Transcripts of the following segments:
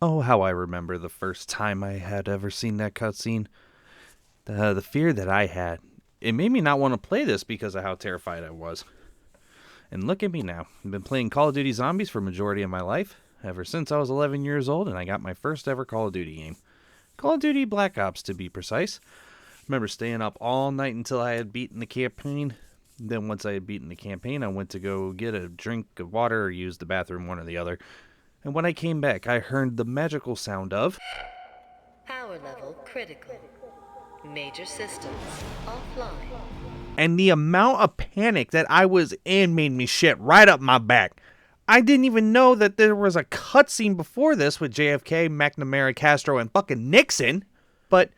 Oh, how I remember the first time I had ever seen that cutscene. The fear that I had. It made me not want to play this because of how terrified I was. And look at me now. I've been playing Call of Duty Zombies for a majority of my life, ever since I was 11 years old, and I got my first ever Call of Duty game. Call of Duty Black Ops, to be precise. I remember staying up all night until I had beaten the campaign. Then once I had beaten the campaign, I went to go get a drink of water or use the bathroom, one or the other. And when I came back, I heard the magical sound of... Power level critical. Major systems offline. And the amount of panic that I was in made me shit right up my back. I didn't even know that there was a cutscene before this with JFK, McNamara, Castro, and fucking Nixon. But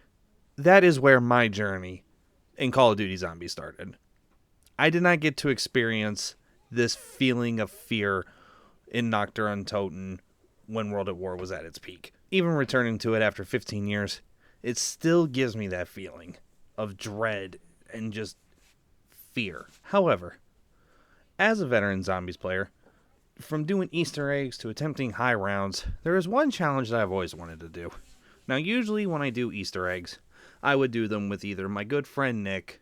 that is where my journey in Call of Duty Zombies started. I did not get to experience this feeling of fear in Nocturne Untoten when World at War was at its peak. Even returning to it after 15 years, it still gives me that feeling of dread and just fear. However, as a veteran Zombies player, from doing Easter eggs to attempting high rounds, there is one challenge that I've always wanted to do. Now, usually when I do Easter eggs, I would do them with either my good friend Nick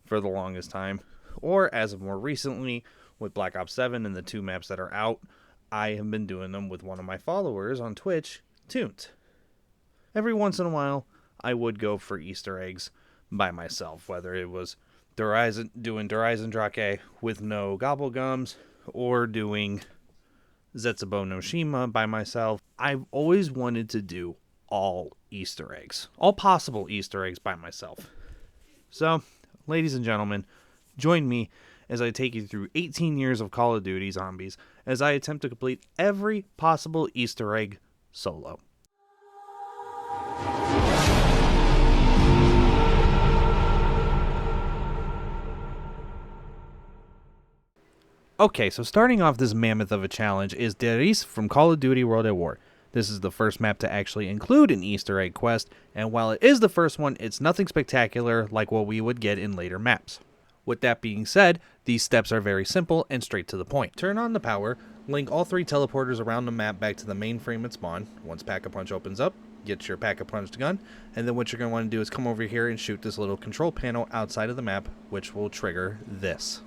for the longest time, or as of more recently, with Black Ops 7 and the 2 maps that are out, I have been doing them with one of my followers on Twitch, Toons. Every once in a while, I would go for Easter eggs by myself, whether it was doing Horizon Drake with no gobblegums, or doing Zetsubo no Shima by myself. I've always wanted to do all Easter eggs, all possible Easter eggs by myself. So, ladies and gentlemen, join me as I take you through 18 years of Call of Duty Zombies as I attempt to complete every possible Easter egg solo. Okay, so starting off this mammoth of a challenge is Deris from Call of Duty World at War. This is the first map to actually include an Easter egg quest, and while it is the first one, it's nothing spectacular like what we would get in later maps. With that being said, these steps are very simple and straight to the point. Turn on the power, link all 3 teleporters around the map back to the main frame at spawn. Once Pack-a-Punch opens up, get your Pack-a-Punch gun, and then what you're going to want to do is come over here and shoot this little control panel outside of the map, which will trigger this.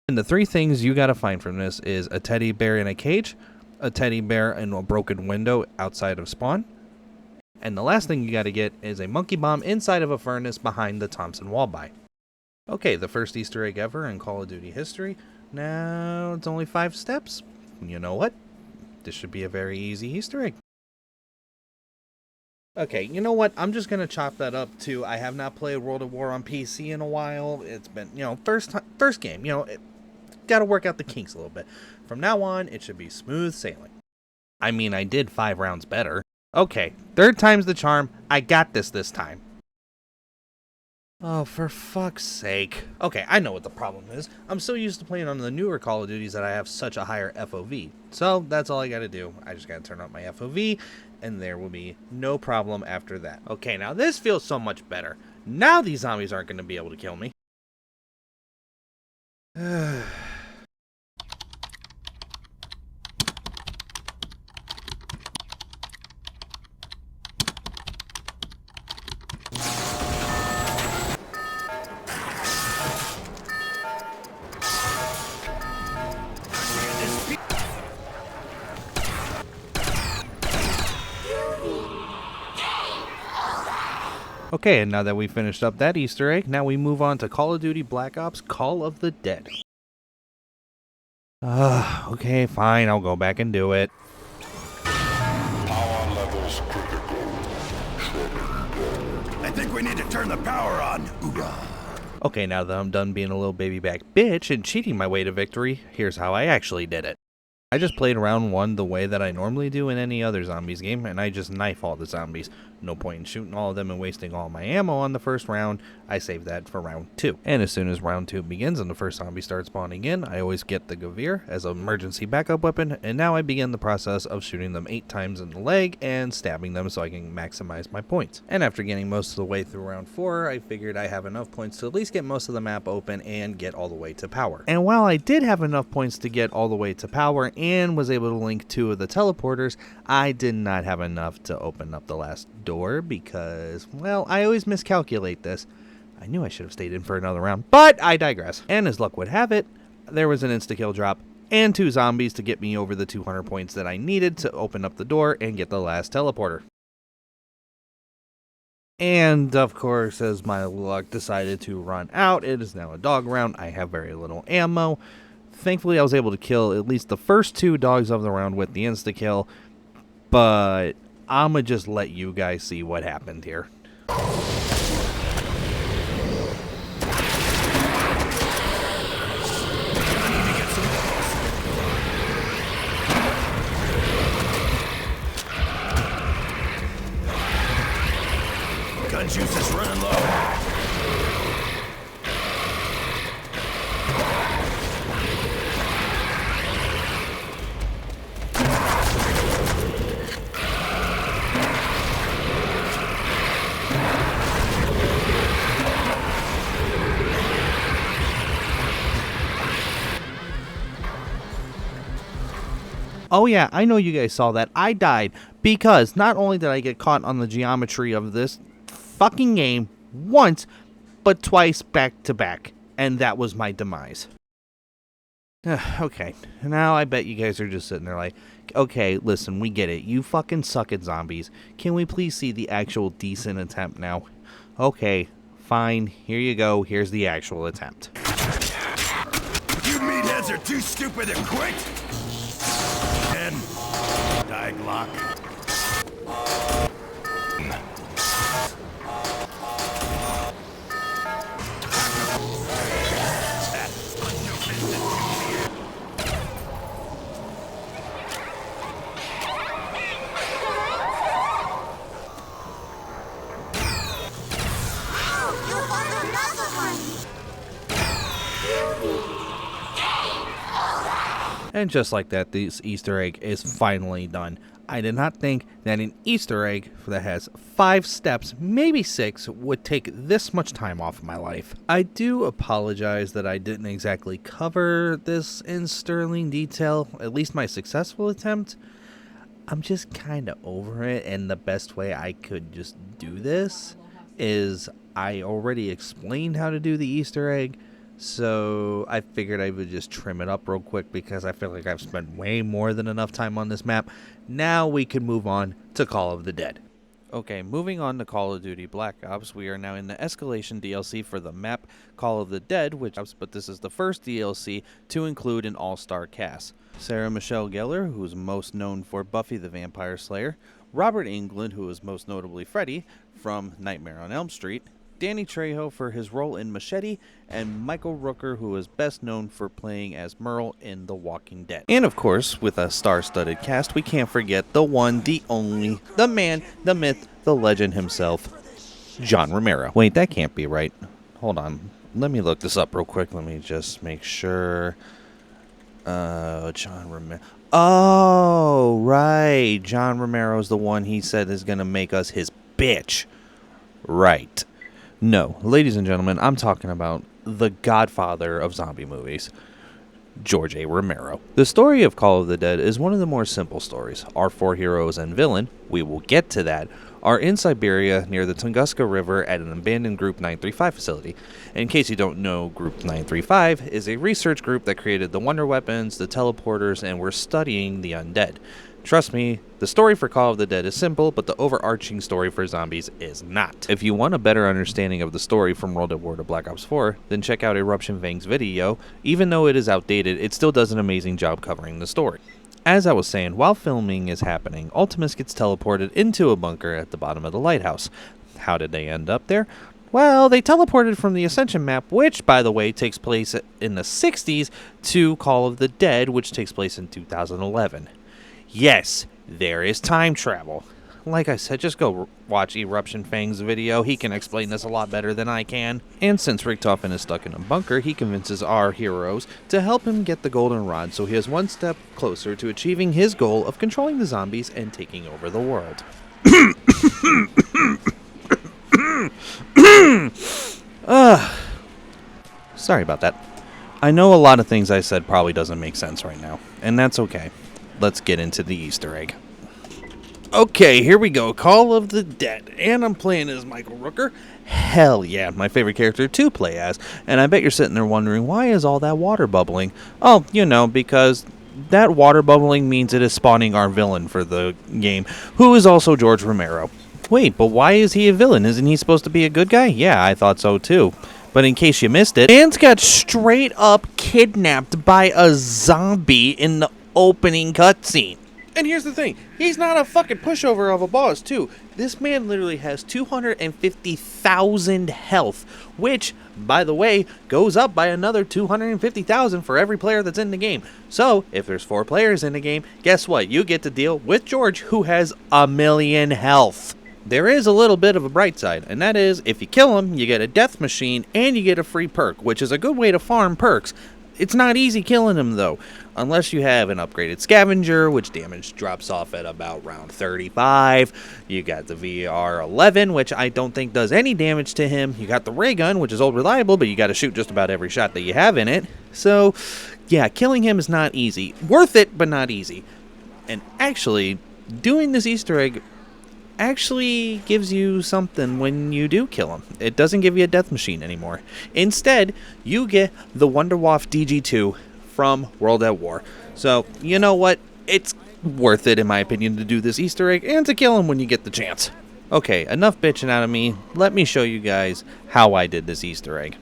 And the 3 things you gotta find from this is a teddy bear in a cage, a teddy bear in a broken window outside of spawn, and the last thing you gotta get is a monkey bomb inside of a furnace behind the Thompson wall-by. Okay, the first Easter egg ever in Call of Duty history. Now it's only 5 steps. You know what? This should be a very easy Easter egg. Okay, you know what? I'm just gonna chop that up to I have not played World at War on PC in a while. It's been, first game. Gotta work out the kinks a little bit. From now on, it should be smooth sailing. I mean, I did 5 rounds better. Okay, 3rd time's the charm. I got this time. Oh, for fuck's sake. Okay, I know what the problem is. I'm so used to playing on the newer Call of Duties that I have such a higher FOV. So, that's all I gotta do. I just gotta turn up my FOV, and there will be no problem after that. Okay, now this feels so much better. Now these zombies aren't gonna be able to kill me. Okay, and now that we finished up that Easter egg, now we move on to Call of Duty Black Ops Call of the Dead. Okay, fine, I'll go back and do it. Power levels critical. I think we need to turn the power on. Ooga. Okay, now that I'm done being a little baby back bitch and cheating my way to victory, here's how I actually did it. I just played round 1 the way that I normally do in any other zombies game, and I just knife all the zombies. No point in shooting all of them and wasting all my ammo on the first round. I save that for round 2. And as soon as round 2 begins and the first zombie starts spawning in, I always get the Gavir as an emergency backup weapon, and now I begin the process of shooting them 8 times in the leg and stabbing them so I can maximize my points. And after getting most of the way through round 4, I figured I have enough points to at least get most of the map open and get all the way to power. And while I did have enough points to get all the way to power and was able to link 2 of the teleporters, I did not have enough to open up the last door because, well, I always miscalculate this. I knew I should have stayed in for another round, but I digress. And as luck would have it, there was an insta-kill drop and 2 zombies to get me over the 200 points that I needed to open up the door and get the last teleporter. And of course, as my luck decided to run out, it is now a dog round. I have very little ammo. Thankfully, I was able to kill at least the first 2 dogs of the round with the insta-kill, but I'm gonna just let you guys see what happened here. Gun juice is running low. Oh yeah, I know you guys saw that. I died because not only did I get caught on the geometry of this fucking game once, but twice back to back. And that was my demise. Okay, now I bet you guys are just sitting there like, okay, listen, we get it. You fucking suck at zombies. Can we please see the actual decent attempt now? Okay, fine. Here you go. Here's the actual attempt. You meatheads are too stupid to quit. And die Glock. And just like that, this Easter egg is finally done. I did not think that an Easter egg that has 5 steps, maybe 6, would take this much time off of my life. I do apologize that I didn't exactly cover this in sterling detail, at least my successful attempt. I'm just kind of over it, and the best way I could just do this is I already explained how to do the Easter egg. So I figured I would just trim it up real quick because I feel like I've spent way more than enough time on this map. Now we can move on to Call of the Dead. Okay, moving on to Call of Duty Black Ops, we are now in the Escalation DLC for the map Call of the Dead, but this is the first DLC to include an all-star cast. Sarah Michelle Gellar, who is most known for Buffy the Vampire Slayer, Robert Englund, who is most notably Freddy from Nightmare on Elm Street, Danny Trejo for his role in Machete, and Michael Rooker, who is best known for playing as Merle in The Walking Dead. And of course, with a star-studded cast, we can't forget the one, the only, the man, the myth, the legend himself, John Romero. Wait, that can't be right. Hold on. Let me look this up real quick. Let me just make sure. John Romero. Oh, right. John Romero's the one he said is going to make us his bitch. Right. No, ladies and gentlemen, I'm talking about the godfather of zombie movies, George A. Romero. The story of Call of the Dead is one of the more simple stories. Our 4 heroes and villain, we will get to that, are in Siberia near the Tunguska River at an abandoned Group 935 facility. In case you don't know, Group 935 is a research group that created the wonder weapons, the teleporters, and were studying the undead. Trust me, the story for Call of the Dead is simple, but the overarching story for zombies is not. If you want a better understanding of the story from World at War to Black Ops 4, then check out Eruption Vang's video. Even though it is outdated, it still does an amazing job covering the story. As I was saying, while filming is happening, Ultimus gets teleported into a bunker at the bottom of the lighthouse. How did they end up there? Well, they teleported from the Ascension map, which, by the way, takes place in the 60s, to Call of the Dead, which takes place in 2011. Yes, there is time travel. like I said, just go watch Eruption Fang's video. He can explain this a lot better than I can. And since Richtofen is stuck in a bunker, he convinces our heroes to help him get the golden rod, so he is one step closer to achieving his goal of controlling the zombies and taking over the world. Sorry about that. I know a lot of things I said probably doesn't make sense right now, and that's okay. Let's get into the Easter egg. Okay, here we go. Call of the Dead, and I'm playing as Michael Rooker. Hell yeah, my favorite character to play as. And I bet you're sitting there wondering, why is all that water bubbling? Oh, you know, because that water bubbling means it is spawning our villain for the game, who is also George Romero. Wait, but why is he a villain? Isn't he supposed to be a good guy? Yeah, I thought so too. But in case you missed it, Vance got straight up kidnapped by a zombie in the opening cutscene. And here's the thing, he's not a fucking pushover of a boss, too. This man literally has 250,000 health, which, by the way, goes up by another 250,000 for every player that's in the game. So, if there's 4 players in the game, guess what? You get to deal with George, who has 1,000,000 health. There is a little bit of a bright side, and that is, if you kill him, you get a death machine, and you get a free perk, which is a good way to farm perks. It's not easy killing him, though, unless you have an upgraded scavenger, which damage drops off at about round 35. You got the VR-11, which I don't think does any damage to him. You got the ray gun, which is old reliable, but you got to shoot just about every shot that you have in it. So, yeah, killing him is not easy. Worth it, but not easy. And actually, doing this Easter egg actually gives you something when you do kill him. It doesn't give you a death machine anymore. Instead, you get the Wunderwaffe DG2 from World at War. So, you know what? It's worth it, in my opinion, to do this Easter egg and to kill him when you get the chance. Okay, enough bitching out of me. Let me show you guys how I did this Easter egg.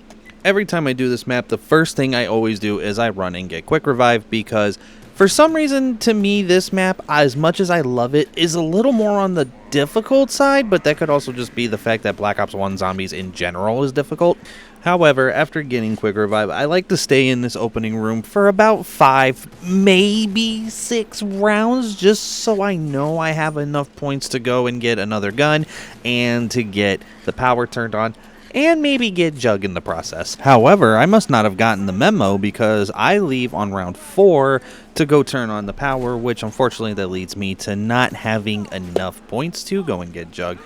Every time I do this map, the first thing I always do is I run and get quick revive, because for some reason, to me, this map, as much as I love it, is a little more on the difficult side, but that could also just be the fact that Black Ops 1 Zombies in general is difficult. However, after getting quick revive, I like to stay in this opening room for about 5, maybe 6 rounds, just so I know I have enough points to go and get another gun, and to get the power turned on, and maybe get Jug in the process. However, I must not have gotten the memo, because I leave on round 4 to go turn on the power, which unfortunately that leads me to not having enough points to go and get Jug.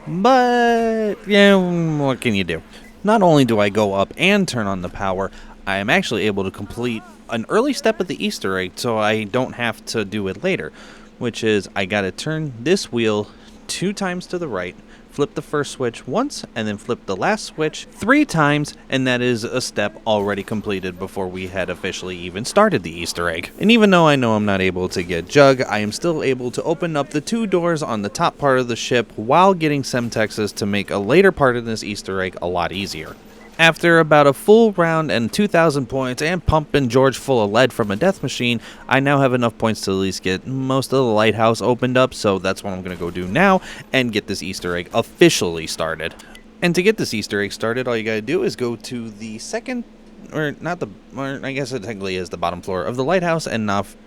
But, yeah, what can you do? Not only do I go up and turn on the power, I am actually able to complete an early step of the Easter egg, so I don't have to do it later, which is I gotta turn this wheel 2 times to the right, flip the first switch once, and then flip the last switch 3 times, and that is a step already completed before we had officially even started the Easter egg. And even though I know I'm not able to get Jug, I am still able to open up the 2 doors on the top part of the ship while getting Semtexes to make a later part of this Easter egg a lot easier. After about a full round and 2,000 points and pumping George full of lead from a death machine, I now have enough points to at least get most of the lighthouse opened up, so that's what I'm going to go do now and get this Easter egg officially started. And to get this Easter egg started, all you got to do is go to the second, or not the, or I guess it technically is the bottom floor of the lighthouse and knife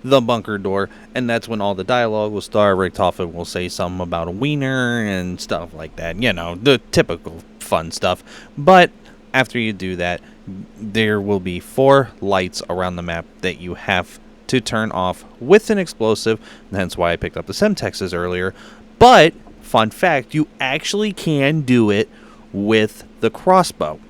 the bunker door, and that's when all the dialogue will start. Richtofen will say something about a wiener and stuff like that, you know, the typical fun stuff. But after you do that, there will be 4 lights around the map that you have to turn off with an explosive, hence why I picked up the Semtexes earlier. But fun fact, you actually can do it with the crossbow.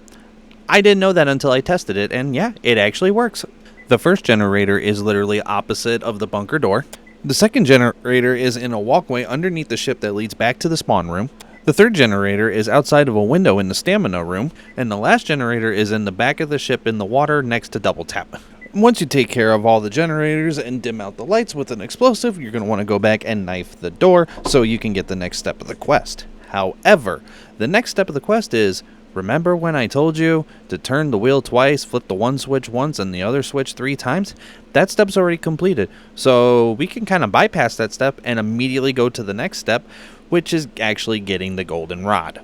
I didn't know that until I tested it, and yeah, it actually works. The first generator is literally opposite of the bunker door. The second generator is in a walkway underneath the ship that leads back to the spawn room. The third generator is outside of a window in the stamina room. And the last generator is in the back of the ship in the water next to Double Tap. Once you take care of all the generators and dim out the lights with an explosive, you're going to want to go back and knife the door so you can get the next step of the quest. However, the next step of the quest is, remember when I told you to turn the wheel twice, flip the one switch once, and the other switch 3 times? That step's already completed. So we can kind of bypass that step and immediately go to the next step, which is actually getting the golden rod.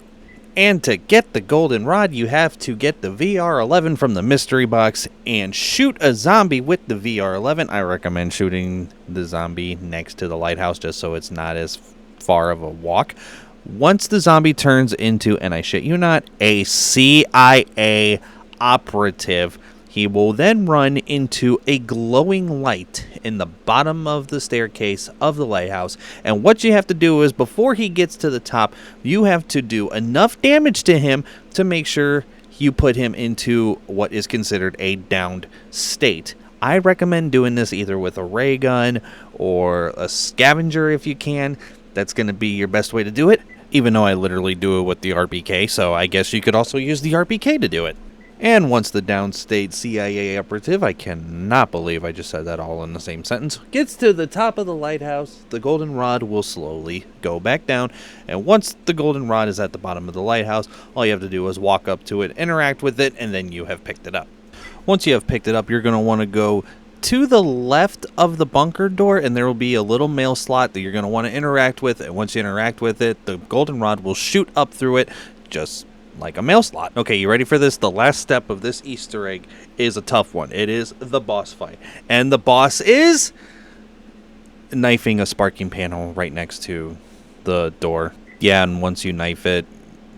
And to get the golden rod, you have to get the VR11 from the mystery box and shoot a zombie with the VR11. I recommend shooting the zombie next to the lighthouse just so it's not as far of a walk. Once the zombie turns into, and I shit you not, a CIA operative, he will then run into a glowing light in the bottom of the staircase of the lighthouse. And what you have to do is, before he gets to the top, you have to do enough damage to him to make sure you put him into what is considered a downed state. I recommend doing this either with a ray gun or a scavenger if you can. That's going to be your best way to do it, even though I literally do it with the RPK, so I guess you could also use the RPK to do it. And once the downstate CIA operative, I cannot believe I just said that all in the same sentence, gets to the top of the lighthouse, the golden rod will slowly go back down. And once the golden rod is at the bottom of the lighthouse, all you have to do is walk up to it, interact with it, and then you have picked it up. Once you have picked it up, you're going to want to go to the left of the bunker door, and there will be a little mail slot that you're going to want to interact with. And once you interact with it, the golden rod will shoot up through it, just like a mail slot. Okay, you ready for this? The last step of this Easter egg is a tough one. It is the boss fight. And the boss is knifing a sparking panel right next to the door. Yeah, and once you knife it,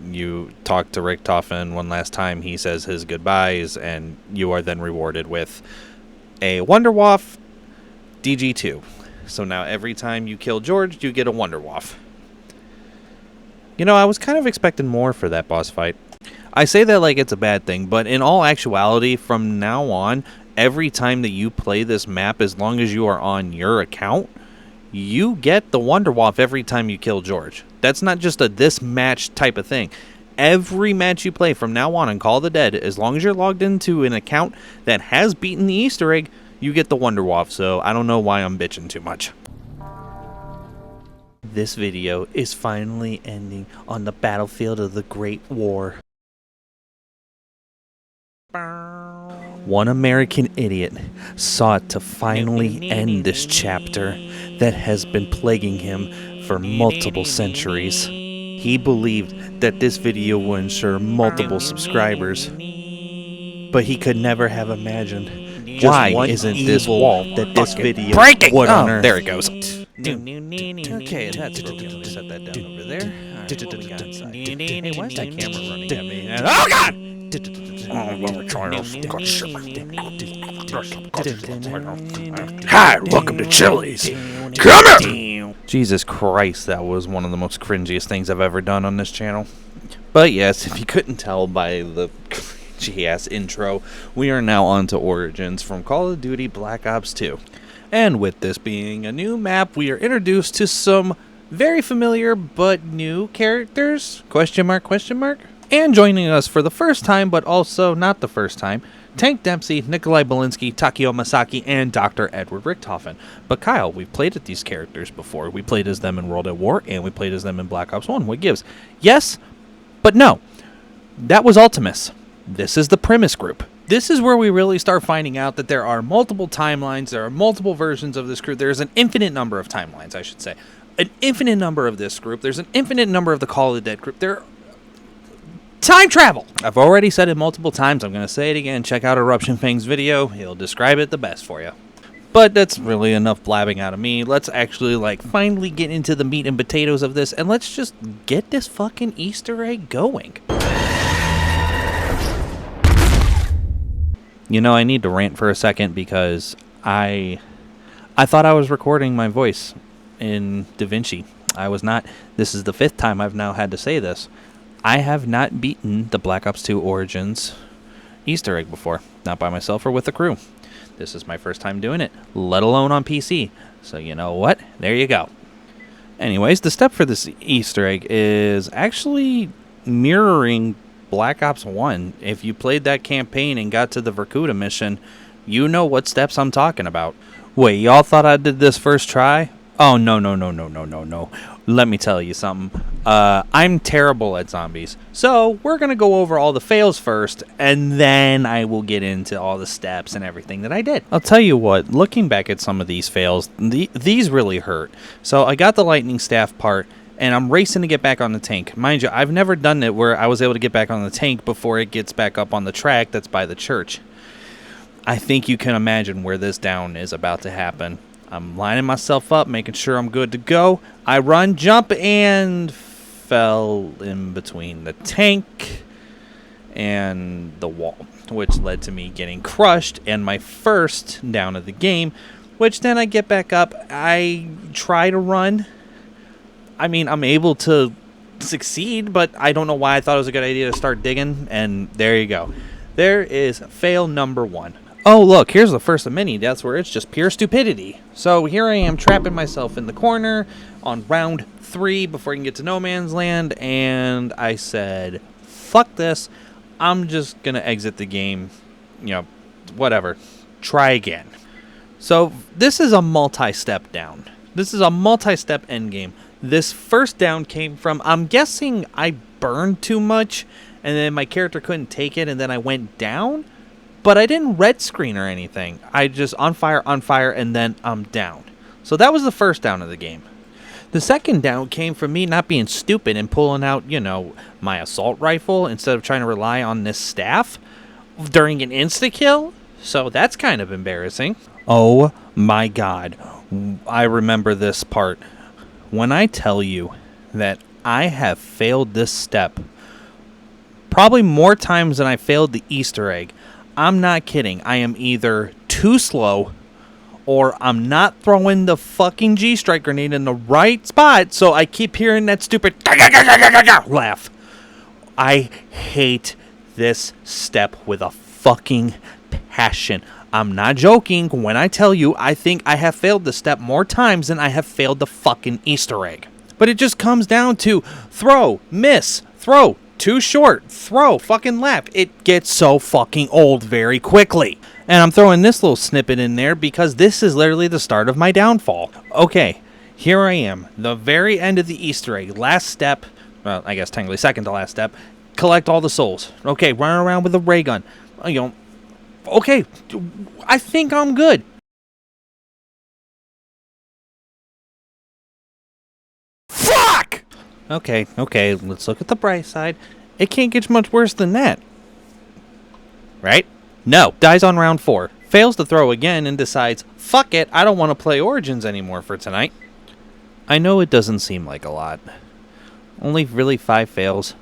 you talk to Richtofen one last time. He says his goodbyes, and you are then rewarded with a Wunderwaffe DG2. So now every time you kill George, you get a Wunderwaffe. You know, I was kind of expecting more for that boss fight. I say that like it's a bad thing, but in all actuality, from now on, every time that you play this map, as long as you are on your account, you get the Wunderwaffe every time you kill George. That's not just a this match type of thing. Every match you play from now on Call of the Dead, as long as you're logged into an account that has beaten the Easter egg, you get the Wunderwaffe, so I don't know why I'm bitching too much. This video is finally ending on the battlefield of the Great War. One American idiot sought to finally end this chapter that has been plaguing him for multiple centuries. He believed that this video would ensure multiple subscribers, but he could never have imagined why isn't this wall that this video breaking? Oh, Oh, there it goes. Okay, that's broken. Set that down over there. Alright, what we got inside? Hey, why is that camera running at me? Oh God! Hi, welcome to Chili's. Come here! Jesus Christ, that was one of the most cringiest things I've ever done on this channel. But yes, if you couldn't tell by the cringy-ass intro, we are now on to Origins from Call of Duty Black Ops 2. And with this being a new map, we are introduced to some very familiar but new characters? Question mark, question mark? And joining us for the first time, but also not the first time, Tank Dempsey, Nikolai Belinsky, Takeo Masaki, and Dr. Edward Richtofen. But Kyle, we've played as these characters before. We played as them in World at War, and we played as them in Black Ops 1. What gives? Yes, but no. That was Ultimus. This is the Primus group. This is where we really start finding out that there are multiple timelines, there are multiple versions of this group. There's an infinite number of timelines, I should say. An infinite number of this group. There's an infinite number of the Call of the Dead group. There time travel! I've already said it multiple times. I'm going to say it again. Check out Eruption Fang's video. He'll describe it the best for you. But that's really enough blabbing out of me. Let's actually, finally get into the meat and potatoes of this, and let's just get this fucking Easter egg going. You know, I need to rant for a second because I thought I was recording my voice in DaVinci. I was not. This is the 5th time I've now had to say this. I have not beaten the Black Ops 2 Origins Easter egg before. Not by myself or with a crew. This is my first time doing it, let alone on PC. So you know what? There you go. Anyways, the step for this Easter egg is actually mirroring Black Ops 1. If you played that campaign and got to the Vorkuta mission, you know what steps I'm talking about. Wait, y'all thought I did this first try? Oh, no. Let me tell you something. I'm terrible at zombies. So, we're going to go over all the fails first, and then I will get into all the steps and everything that I did. I'll tell you what, looking back at some of these fails, these really hurt. So, I got the lightning staff part, and I'm racing to get back on the tank. Mind you, I've never done it where I was able to get back on the tank before it gets back up on the track that's by the church. I think you can imagine where this down is about to happen. I'm lining myself up, making sure I'm good to go. I run, jump, and fell in between the tank and the wall, which led to me getting crushed and my first down of the game, which then I get back up. I try to run. I mean, I'm able to succeed, but I don't know why I thought it was a good idea to start digging, and there you go. There is fail number 1. Oh, look, here's the first of many deaths where it's just pure stupidity. So here I am trapping myself in the corner on round 3 before I can get to no man's land, and I said, fuck this. I'm just going to exit the game, whatever. Try again. So this is a multi-step down. This is a multi-step endgame. This first down came from, I'm guessing I burned too much, and then my character couldn't take it, and then I went down. But I didn't red screen or anything. I just on fire, and then I'm down. So that was the first down of the game. The second down came from me not being stupid and pulling out, my assault rifle instead of trying to rely on this staff during an insta-kill. So that's kind of embarrassing. Oh my god. I remember this part. When I tell you that I have failed this step probably more times than I failed the Easter egg, I'm not kidding. I am either too slow or I'm not throwing the fucking G-strike grenade in the right spot, so I keep hearing that stupid laugh. I hate this step with a fucking passion. I'm not joking when I tell you I think I have failed this step more times than I have failed the fucking Easter egg. But it just comes down to throw, miss, throw, too short, throw, fucking laugh. It gets so fucking old very quickly. And I'm throwing this little snippet in there because this is literally the start of my downfall. Okay, here I am. The very end of the Easter egg. Last step, well, I guess technically second to last step. Collect all the souls. Okay, run around with a ray gun. Okay, I think I'm good. Fuck! Okay, let's look at the bright side. It can't get much worse than that. Right? No, dies on round 4. Fails to throw again and decides, fuck it, I don't want to play Origins anymore for tonight. I know it doesn't seem like a lot. Only really 5 fails.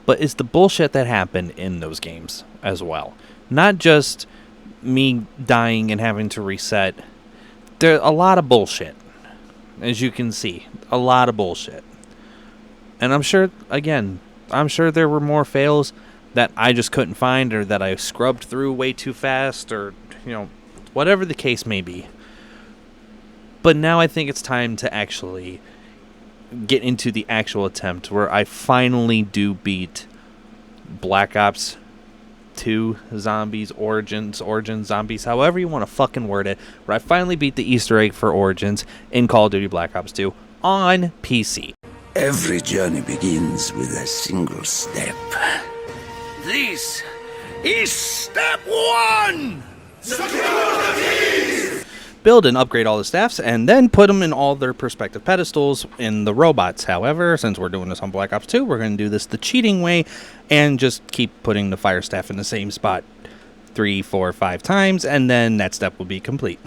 But it's the bullshit that happened in those games as well. Not just me dying and having to reset. There's a lot of bullshit. As you can see, a lot of bullshit. And I'm sure there were more fails that I just couldn't find or that I scrubbed through way too fast or, whatever the case may be. But now I think it's time to actually get into the actual attempt where I finally do beat Black Ops 2 Zombies, Origins, Zombies, however you want to fucking word it, where I finally beat the Easter egg for Origins in Call of Duty Black Ops 2 on PC. Every journey begins with a single step. This is step 1! Build and upgrade all the staffs, and then put them in all their respective pedestals in the robots. However, since we're doing this on Black Ops 2, we're going to do this the cheating way and just keep putting the fire staff in the same spot 3, 4, 5 times, and then that step will be complete.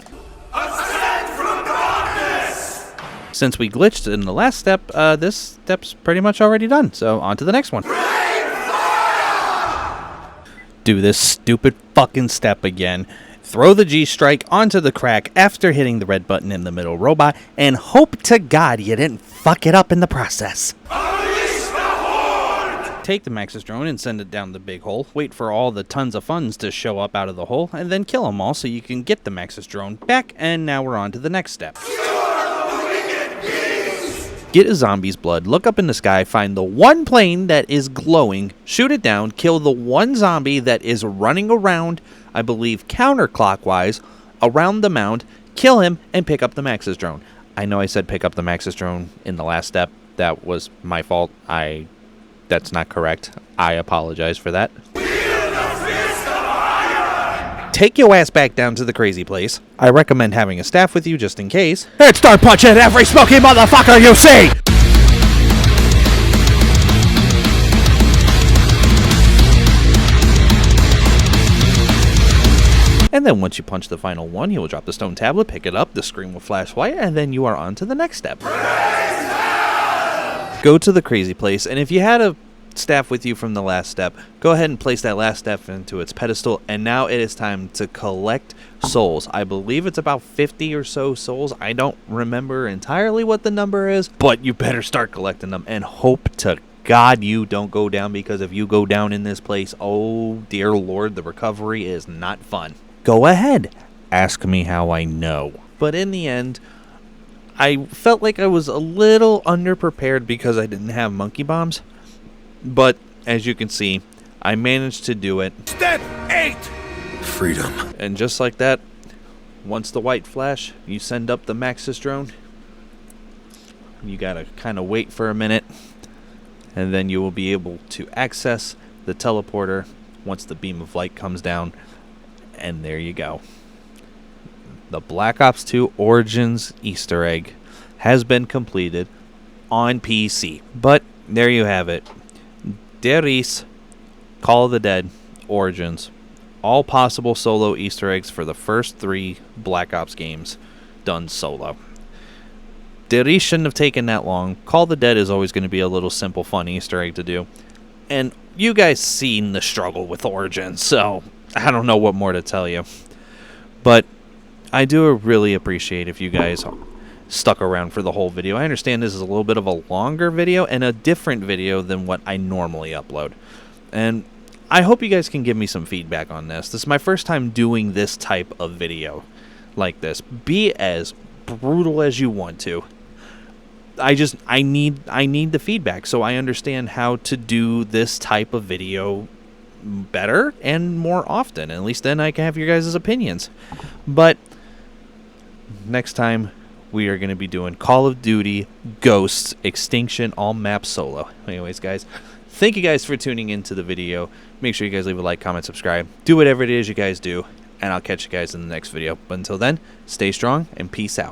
Ascend from darkness! Since we glitched in the last step, this step's pretty much already done, so on to the next one. Do this stupid fucking step again. Throw the G-strike onto the crack after hitting the red button in the middle robot, and hope to God you didn't fuck it up in the process. Unleash the Horde! Take the Maxis drone and send it down the big hole. Wait for all the tons of funds to show up out of the hole, and then kill them all so you can get the Maxis drone back, and now we're on to the next step. Get a zombie's blood, look up in the sky, find the one plane that is glowing, shoot it down, kill the one zombie that is running around, I believe counterclockwise, around the mound, kill him, and pick up the Maxis drone. I know I said pick up the Maxis drone in the last step. That was my fault. That's not correct. I apologize for that. Take your ass back down to the crazy place. I recommend having a staff with you just in case. And start punching every smoky motherfucker you see! And then once you punch the final one, he will drop the stone tablet, pick it up, the screen will flash white, and then you are on to the next step. Go to the crazy place, and if you had a staff with you from the last step, go ahead and place that last staff into its pedestal, and now it is time to collect souls. I believe it's about 50 or so souls. I don't remember entirely what the number is, but you better start collecting them and hope to God you don't go down, because if you go down in this place, oh dear Lord, the recovery is not fun. Go ahead, ask me how I know. But in the end, I felt like I was a little underprepared because I didn't have monkey bombs. But, as you can see, I managed to do it. Step 8! Freedom. And just like that, once the white flash, you send up the Maxis drone. You gotta kind of wait for a minute. And then you will be able to access the teleporter once the beam of light comes down. And there you go. The Black Ops 2 Origins Easter egg has been completed on PC. But, there you have it. Der is Call of the Dead Origins. All possible solo Easter eggs for the first 3 Black Ops games done solo. Der is shouldn't have taken that long. Call of the Dead is always going to be a little simple, fun Easter egg to do. And you guys seen the struggle with Origins, so I don't know what more to tell you. But I do really appreciate if you guys stuck around for the whole video. I understand this is a little bit of a longer video and a different video than what I normally upload. And I hope you guys can give me some feedback on this. This is my first time doing this type of video like this. Be as brutal as you want to. I need the feedback so I understand how to do this type of video better and more often. At least then I can have your guys' opinions. But next time, we are going to be doing Call of Duty Ghosts Extinction all map solo. Anyways, guys, thank you guys for tuning into the video. Make sure you guys leave a like, comment, subscribe. Do whatever it is you guys do, and I'll catch you guys in the next video. But until then, stay strong and peace out.